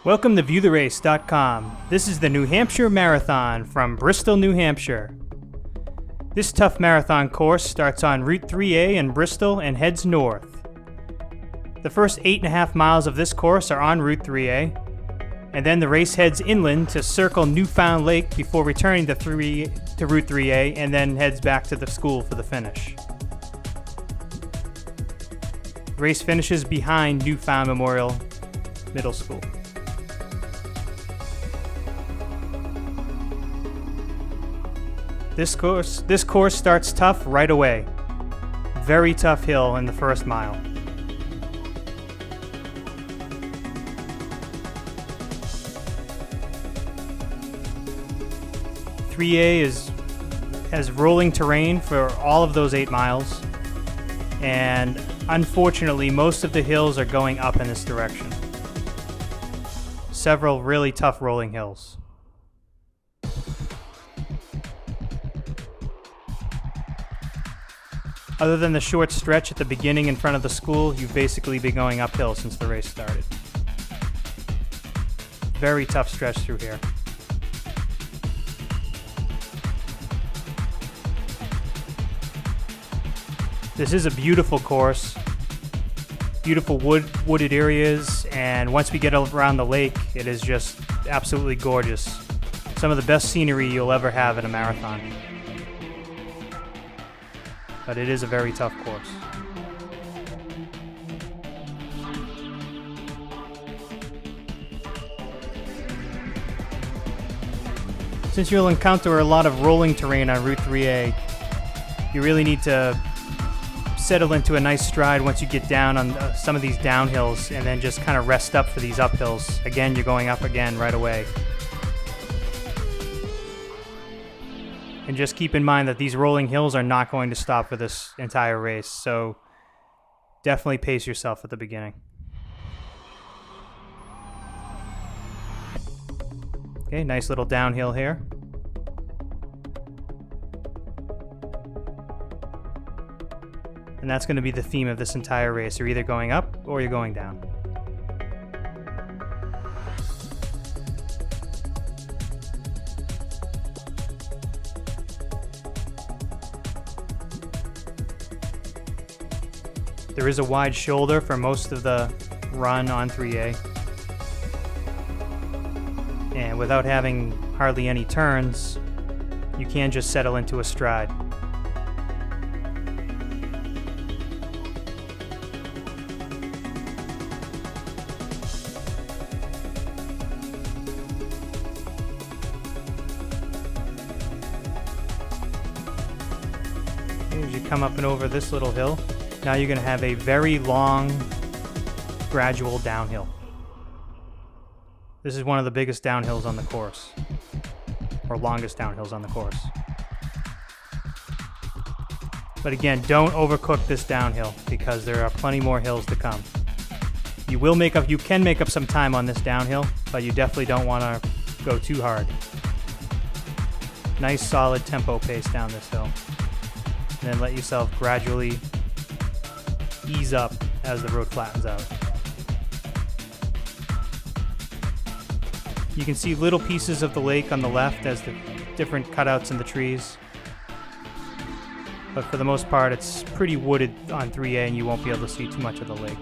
Welcome to ViewTheRace.com. This is the New Hampshire Marathon from Bristol, New Hampshire. This tough marathon course starts on Route 3A in Bristol and heads north. The first 8.5 miles of this course are on Route 3A, and then the race heads inland to circle Newfound Lake before returning to Route 3A and then heads back to the school for the finish. The race finishes behind Newfound Memorial Middle School. This course starts tough right away. Very tough hill in the first mile. has rolling terrain for all of those 8 miles, and unfortunately most of the hills are going up in this direction. Several really tough rolling hills. Other than the short stretch at the beginning in front of the school, you've basically been going uphill since the race started. Very tough stretch through here. This is a beautiful course. Beautiful wooded areas, and once we get around the lake, it is just absolutely gorgeous. Some of the best scenery you'll ever have at a marathon. But it is a very tough course. Since you'll encounter a lot of rolling terrain on Route 3A, you really need to settle into a nice stride once you get down on some of these downhills, and then just kind of rest up for these uphills. Again, you're going up again right away. And just keep in mind that these rolling hills are not going to stop for this entire race, so definitely pace yourself at the beginning. Okay, nice little downhill here. And that's going to be the theme of this entire race. You're either going up or you're going down. There is a wide shoulder for most of the run on 3A. And without having hardly any turns, you can just settle into a stride. As you come up and over this little hill, now you're going to have a very long, gradual downhill. This is one of the biggest downhills on the course, or longest downhills on the course. But again, don't overcook this downhill because there are plenty more hills to come. You can make up some time on this downhill, but you definitely don't want to go too hard. Nice solid tempo pace down this hill. And then let yourself gradually ease up as the road flattens out. You can see little pieces of the lake on the left as the different cutouts in the trees. But for the most part, it's pretty wooded on 3A and you won't be able to see too much of the lake.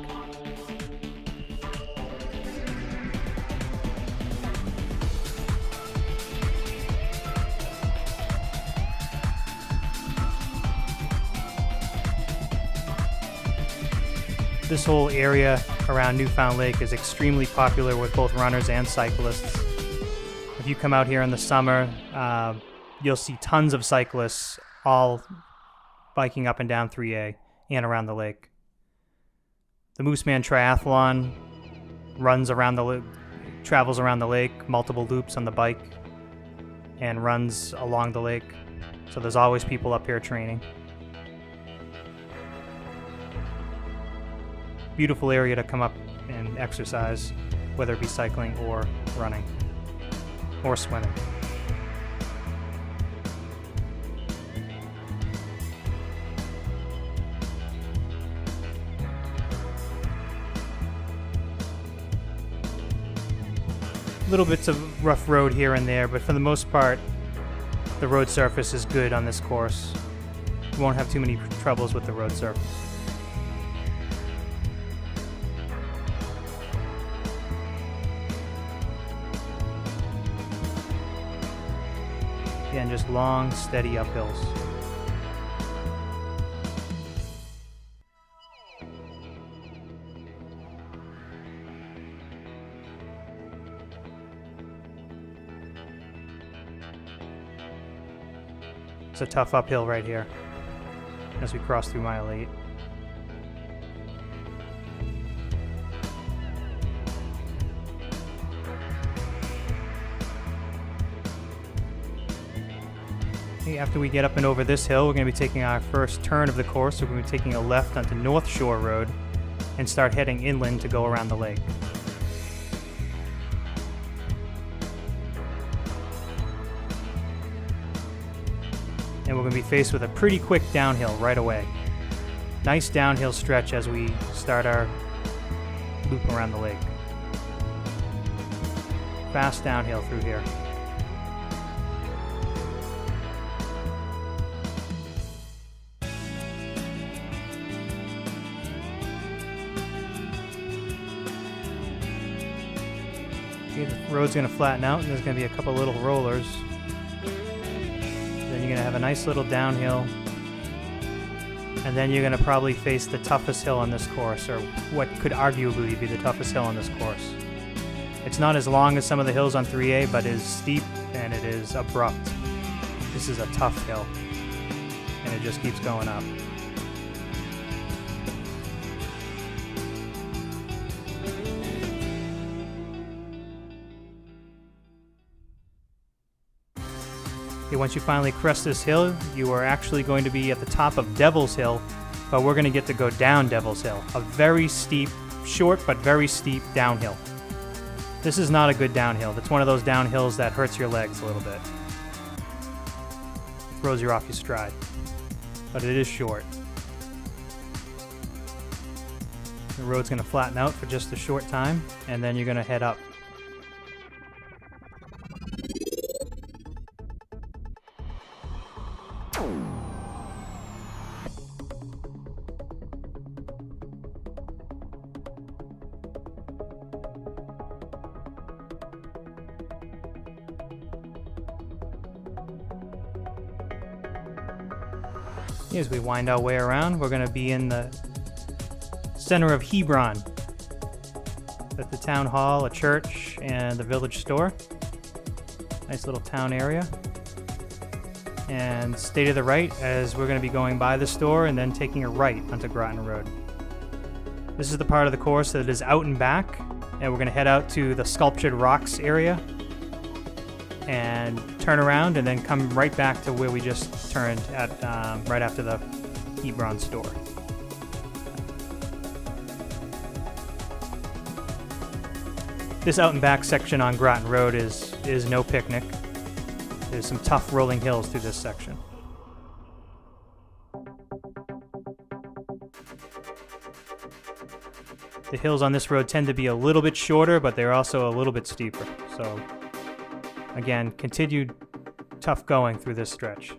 This whole area around Newfound Lake is extremely popular with both runners and cyclists. If you come out here in the summer, you'll see tons of cyclists all biking up and down 3A and around the lake. The Mooseman Triathlon travels around the lake, multiple loops on the bike, and runs along the lake. So there's always people up here training. Beautiful area to come up and exercise, whether it be cycling or running or swimming. Little bits of rough road here and there, but for the most part, the road surface is good on this course. You won't have too many troubles with the road surface. Again, just long, steady uphills. It's a tough uphill right here as we cross through mile 8. Okay, after we get up and over this hill, we're going to be taking our first turn of the course. We're going to be taking a left onto North Shore Road and start heading inland to go around the lake. And we're going to be faced with a pretty quick downhill right away. Nice downhill stretch as we start our loop around the lake. Fast downhill through here. Okay, the road's going to flatten out and there's going to be a couple little rollers. Then you're going to have a nice little downhill. And then you're going to probably face the toughest hill on this course, or what could arguably be the toughest hill on this course. It's not as long as some of the hills on 3A, but it is steep and it is abrupt. This is a tough hill. And it just keeps going up. Okay, once you finally crest this hill, you are actually going to be at the top of Devil's Hill, but we're going to get to go down Devil's Hill. A very steep, short but very steep downhill. This is not a good downhill. It's one of those downhills that hurts your legs a little bit. Throws you off your stride. But it is short. The road's going to flatten out for just a short time, and then you're going to head up. As we wind our way around, we're going to be in the center of Hebron. At the town hall, a church, and the village store. Nice little town area. And stay to the right as we're going to be going by the store and then taking a right onto Groton Road. This is the part of the course that is out and back, and we're going to head out to the Sculptured Rocks area and turn around and then come right back to where we just turned at right after the Hebron store. This out and back section on Groton Road is no picnic. There's some tough rolling hills through this section. The hills on this road tend to be a little bit shorter, but they're also a little bit steeper. So again, continued tough going through this stretch.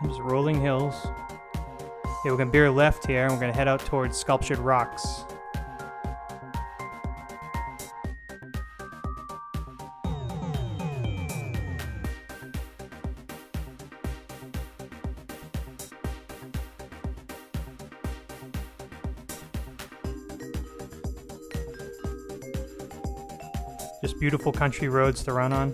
Just rolling hills. Okay, we're going to veer left here, and we're going to head out towards Sculptured Rocks. Just beautiful country roads to run on.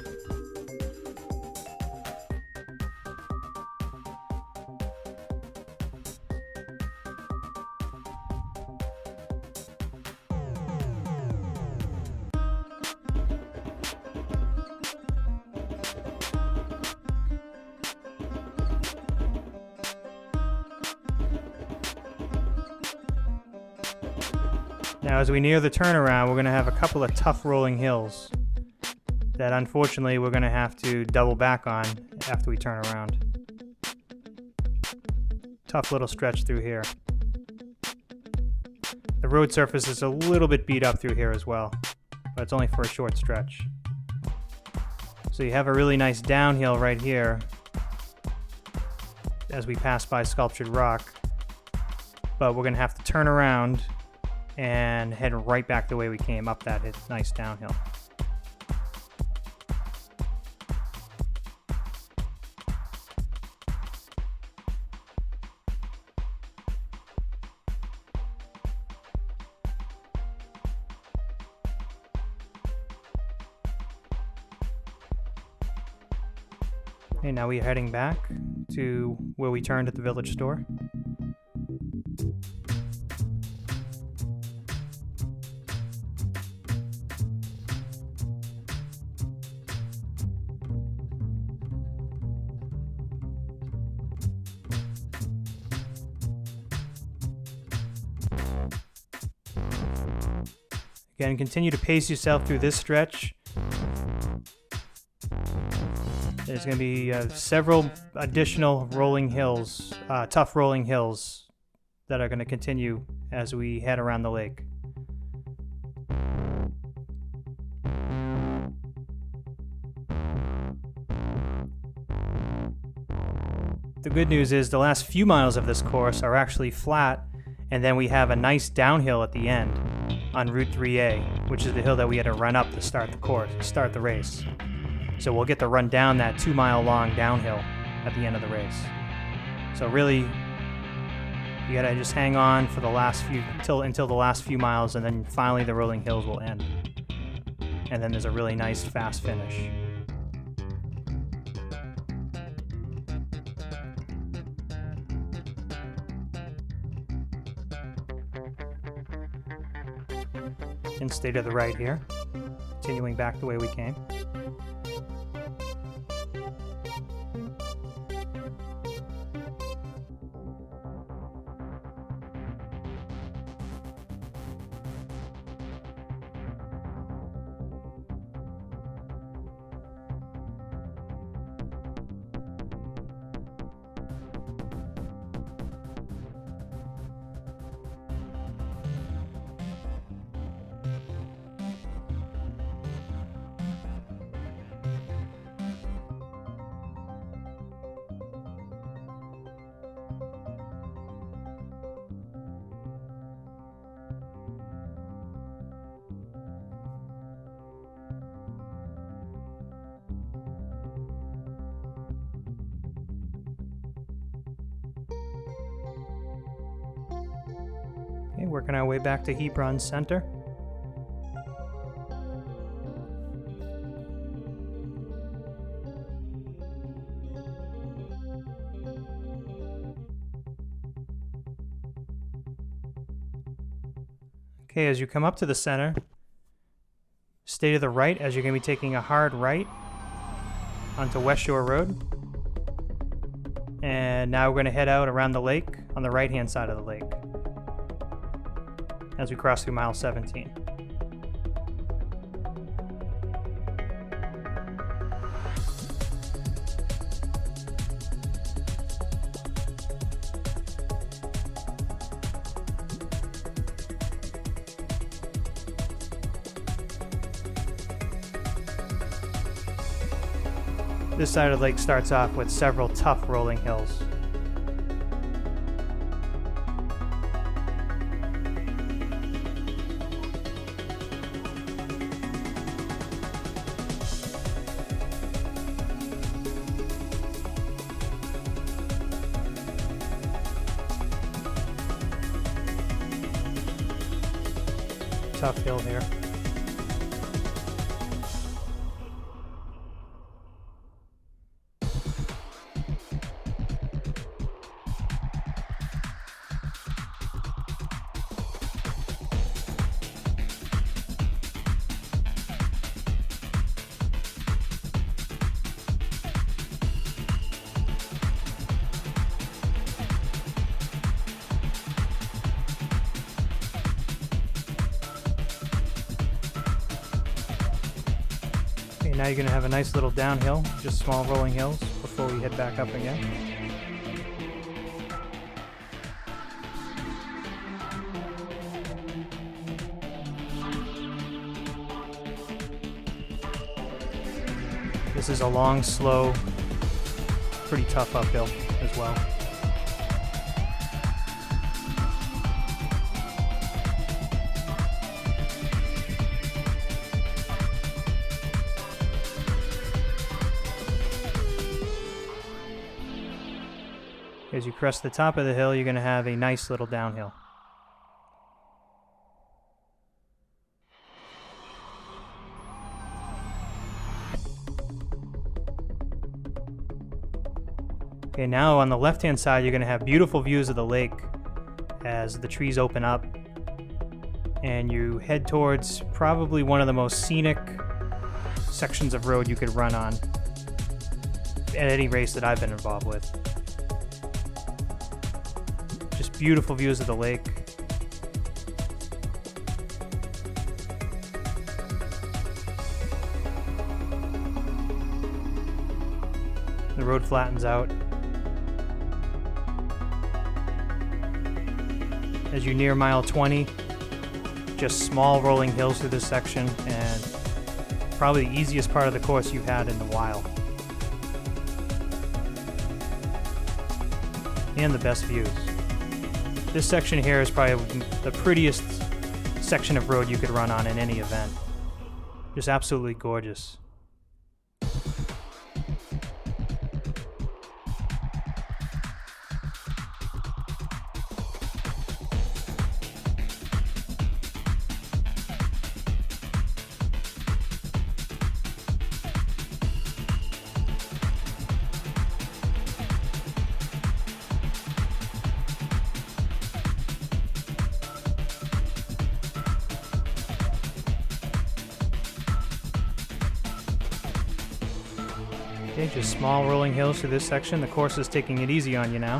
Now, as we near the turnaround, we're going to have a couple of tough rolling hills that unfortunately we're going to have to double back on after we turn around. Tough little stretch through here. The road surface is a little bit beat up through here as well, but it's only for a short stretch. So you have a really nice downhill right here as we pass by Sculptured Rock, but we're going to have to turn around and head right back the way we came up that nice downhill. Okay, now we're heading back to where we turned at the village store. Again, continue to pace yourself through this stretch. There's going to be several additional rolling hills, tough rolling hills, that are going to continue as we head around the lake. The good news is the last few miles of this course are actually flat, and then we have a nice downhill at the end on Route 3A, which is the hill that we had to run up to start the race. So we'll get to run down that 2-mile-long downhill at the end of the race. So really, you gotta just hang on for the last few until the last few miles, and then finally the rolling hills will end. And then there's a really nice fast finish. And stay to the right here, continuing back the way we came. Okay, working our way back to Hebron Center. Okay, as you come up to the center, stay to the right as you're going to be taking a hard right onto West Shore Road. And now we're going to head out around the lake on the right-hand side of the lake as we cross through mile 17. This side of the lake starts off with several tough rolling hills. Tough hill here. now you're going to have a nice little downhill, just small rolling hills, before we head back up again. This is a long, slow, pretty tough uphill as well. As you crest the top of the hill, you're going to have a nice little downhill. Okay, now on the left-hand side, you're going to have beautiful views of the lake as the trees open up, and you head towards probably one of the most scenic sections of road you could run on at any race that I've been involved with. Just beautiful views of the lake. The road flattens out. As you near mile 20, just small rolling hills through this section, and probably the easiest part of the course you've had in a while. And the best views. This section here is probably the prettiest section of road you could run on in any event. Just absolutely gorgeous. Okay, just small rolling hills through this section. The course is taking it easy on you now,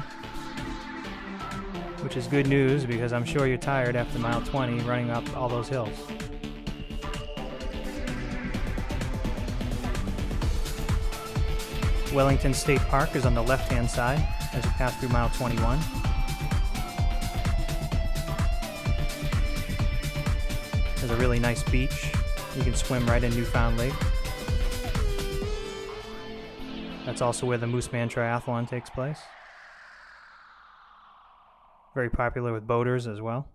which is good news because I'm sure you're tired after mile 20 running up all those hills. Wellington State Park is on the left-hand side as you pass through mile 21. There's a really nice beach. You can swim right in Newfound Lake. That's also where the Mooseman Triathlon takes place. Very popular with boaters as well.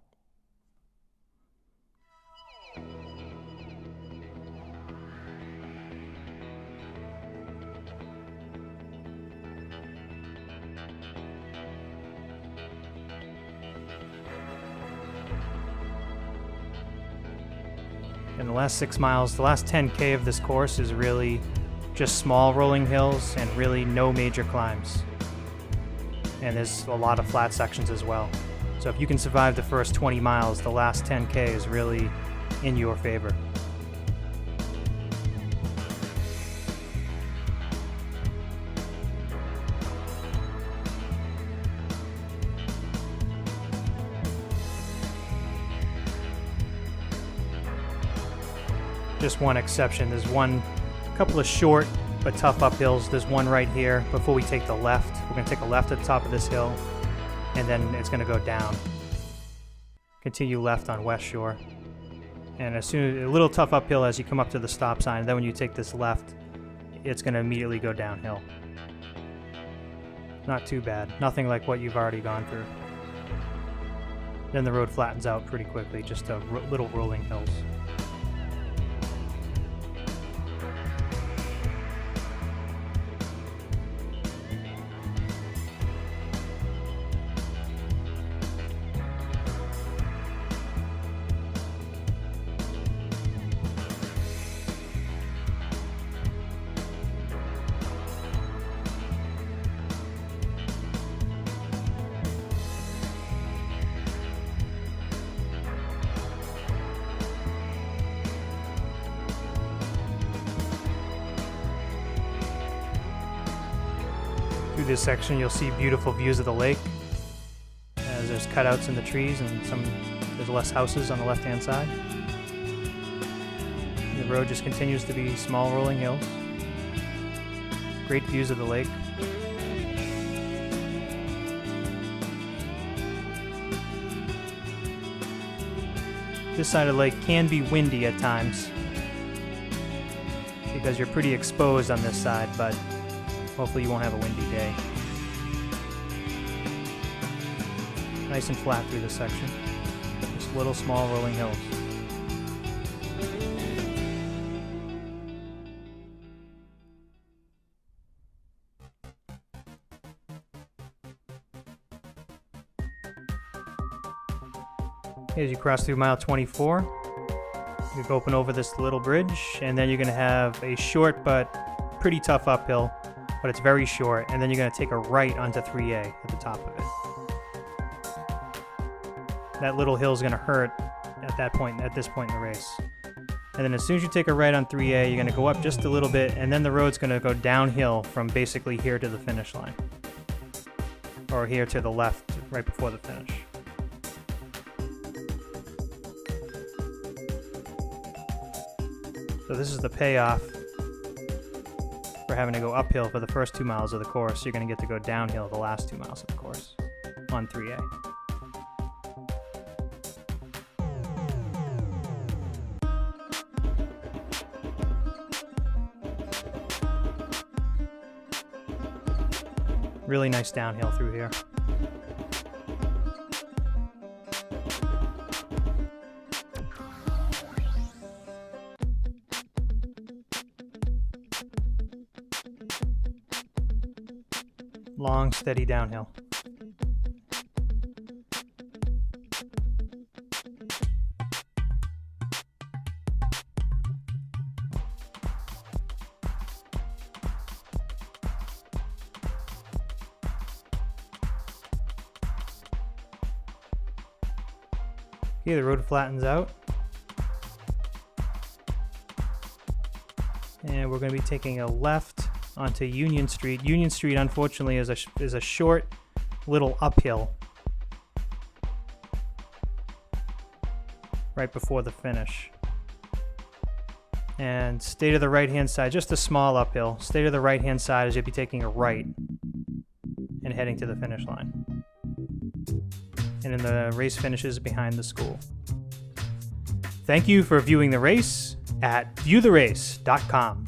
In the last 6 miles, the last 10K of this course is really just small rolling hills and really no major climbs. And there's a lot of flat sections as well. So if you can survive the first 20 miles, the last 10K is really in your favor. Just one exception. There's a couple of short but tough uphills. There's one right here before we take the left. We're going to take a left at the top of this hill, and then it's going to go down. Continue left on West Shore. And a little tough uphill as you come up to the stop sign, and then when you take this left, it's going to immediately go downhill. Not too bad. Nothing like what you've already gone through. Then the road flattens out pretty quickly, just little rolling hills. Through this section, you'll see beautiful views of the lake, as there's cutouts in the trees and there's less houses on the left-hand side. The road just continues to be small rolling hills. Great views of the lake. This side of the lake can be windy at times because you're pretty exposed on this side, but hopefully you won't have a windy day. Nice and flat through this section. Just little small rolling hills. As you cross through mile 24, you go open over this little bridge, and then you're going to have a short but pretty tough uphill, but it's very short, and then you're going to take a right onto 3A at the top of it. That little hill is going to hurt at this point in the race. And then as soon as you take a right on 3A, you're going to go up just a little bit, and then the road's going to go downhill from basically here to the finish line. Or here to the left, right before the finish. So this is the payoff for having to go uphill for the first 2 miles of the course. You're going to get to go downhill the last 2 miles of the course on 3A. Really nice downhill through here. Long, steady downhill. Okay, the road flattens out. And we're going to be taking a left onto Union Street. Union Street, unfortunately, is a short little uphill right before the finish. And stay to the right-hand side, just a small uphill. Stay to the right-hand side as you'll be taking a right and heading to the finish line. And then the race finishes behind the school. Thank you for viewing the race at viewtherace.com.